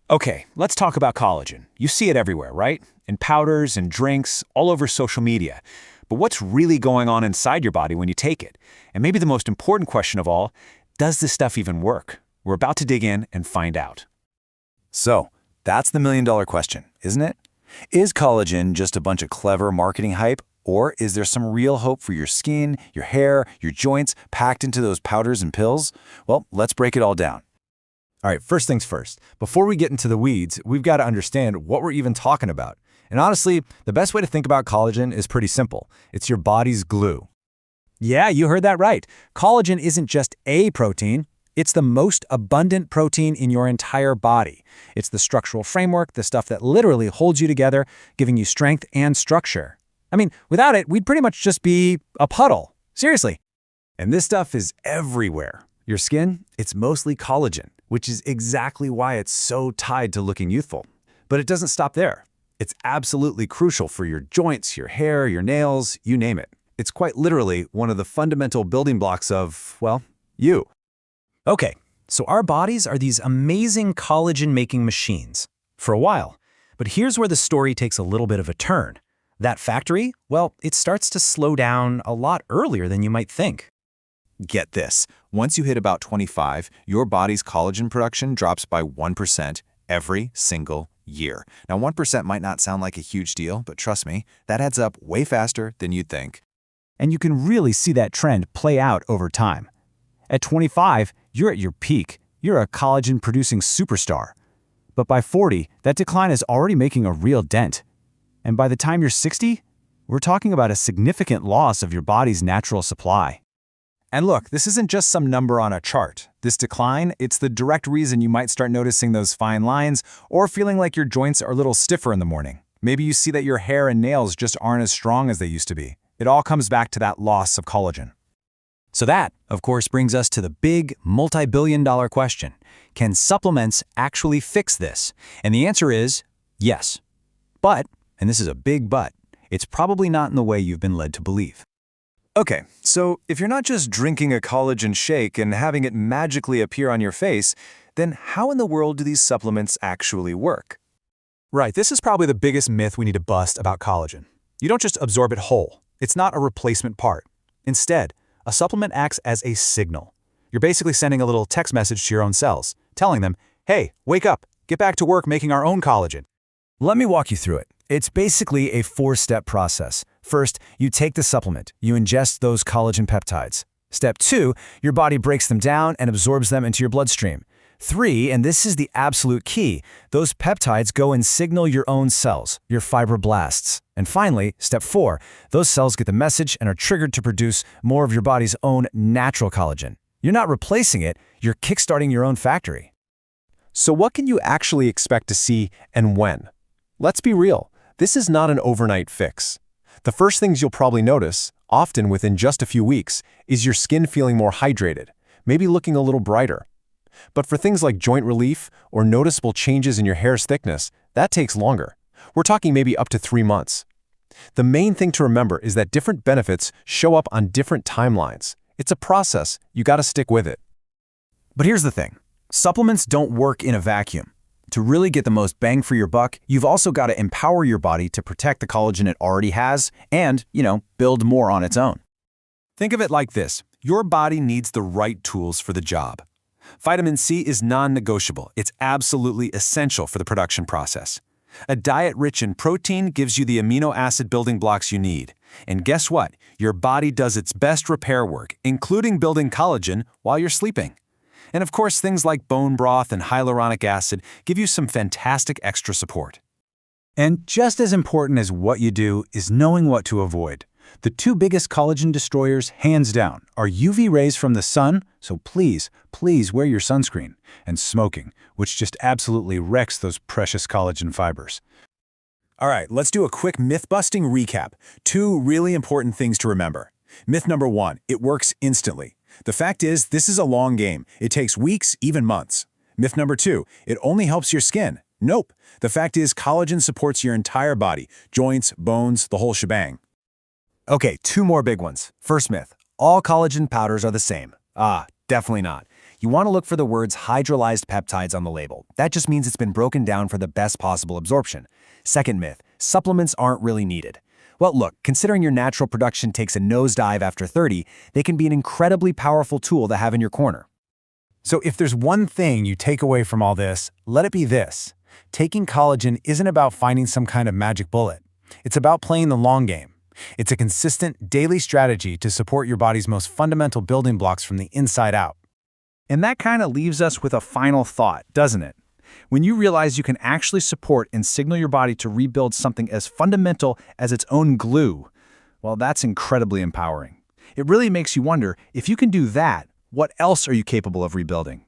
Okay, let's talk about collagen. You see it everywhere, right? In powders and drinks, all over social media. But what's really going on inside your body when you take it? And maybe the most important question of all, does this stuff even work? We're about to dig in and find out. So, that's the million-dollar question, isn't it? Is collagen just a bunch of clever marketing hype, or is there some real hope for your skin, your hair, your joints packed into those powders and pills? Well, let's break it all down. All right, first things first. Before we get into the weeds, we've got to understand what we're even talking about. And honestly, the best way to think about collagen is pretty simple. It's your body's glue. Yeah, you heard that right. Collagen isn't just a protein. It's the most abundant protein in your entire body. It's the structural framework, the stuff that literally holds you together, giving you strength and structure. I mean, without it, we'd pretty much just be a puddle. Seriously. And this stuff is everywhere. Your skin, it's mostly collagen, which is exactly why it's so tied to looking youthful. But it doesn't stop there. It's absolutely crucial for your joints, your hair, your nails, you name it. It's quite literally one of the fundamental building blocks of, well, you. Okay, so our bodies are these amazing collagen-making machines. For a while. But here's where the story takes a little bit of a turn. That factory, well, it starts to slow down a lot earlier than you might think. Get this. Once you hit about 25, your body's collagen production drops by 1% every single year. Now, 1% might not sound like a huge deal, but trust me, that adds up way faster than you'd think. And you can really see that trend play out over time. At 25, you're at your peak. You're a collagen-producing superstar. But by 40, that decline is already making a real dent. And by the time you're 60, we're talking about a significant loss of your body's natural supply. And look, this isn't just some number on a chart. This decline, it's the direct reason you might start noticing those fine lines or feeling like your joints are a little stiffer in the morning. Maybe you see that your hair and nails just aren't as strong as they used to be. It all comes back to that loss of collagen. So that, of course, brings us to the big, multi-billion-dollar question. Can supplements actually fix this? And the answer is yes. But, and this is a big but, it's probably not in the way you've been led to believe. Okay, so if you're not just drinking a collagen shake and having it magically appear on your face, then how in the world do these supplements actually work? Right, this is probably the biggest myth we need to bust about collagen. You don't just absorb it whole. It's not a replacement part. Instead, a supplement acts as a signal. You're basically sending a little text message to your own cells, telling them, hey, wake up, get back to work making our own collagen. Let me walk you through it. It's basically a four-step process. First, you take the supplement. You ingest those collagen peptides. Step 2, your body breaks them down and absorbs them into your bloodstream. 3, and this is the absolute key, those peptides go and signal your own cells, your fibroblasts. And finally, step 4, those cells get the message and are triggered to produce more of your body's own natural collagen. You're not replacing it, you're kickstarting your own factory. So what can you actually expect to see and when? Let's be real, this is not an overnight fix. The first things you'll probably notice, often within just a few weeks, is your skin feeling more hydrated, maybe looking a little brighter. But for things like joint relief or noticeable changes in your hair's thickness, that takes longer. We're talking maybe up to 3 months. The main thing to remember is that different benefits show up on different timelines. It's a process, you gotta stick with it. But here's the thing, supplements don't work in a vacuum. To really get the most bang for your buck, you've also got to empower your body to protect the collagen it already has and, build more on its own. Think of it like this. Your body needs the right tools for the job. Vitamin C is non-negotiable. It's absolutely essential for the production process. A diet rich in protein gives you the amino acid building blocks you need. And guess what? Your body does its best repair work, including building collagen, while you're sleeping. And of course, things like bone broth and hyaluronic acid give you some fantastic extra support. And just as important as what you do is knowing what to avoid. The 2 biggest collagen destroyers, hands down, are UV rays from the sun, so please wear your sunscreen, and smoking, which just absolutely wrecks those precious collagen fibers. All right, let's do a quick myth-busting recap. 2 really important things to remember. Myth number 1, it works instantly. The fact is, this is a long game. It takes weeks, even months. Myth number 2, it only helps your skin. Nope. The fact is, collagen supports your entire body, joints, bones, the whole shebang. Okay, 2 more big ones. First myth, all collagen powders are the same. Definitely not. You want to look for the words hydrolyzed peptides on the label. That just means it's been broken down for the best possible absorption. Second myth, supplements aren't really needed. Well, look, considering your natural production takes a nosedive after 30, they can be an incredibly powerful tool to have in your corner. So if there's one thing you take away from all this, let it be this. Taking collagen isn't about finding some kind of magic bullet. It's about playing the long game. It's a consistent, daily strategy to support your body's most fundamental building blocks from the inside out. And that kind of leaves us with a final thought, doesn't it? When you realize you can actually support and signal your body to rebuild something as fundamental as its own glue, well, that's incredibly empowering. It really makes you wonder, if you can do that, what else are you capable of rebuilding?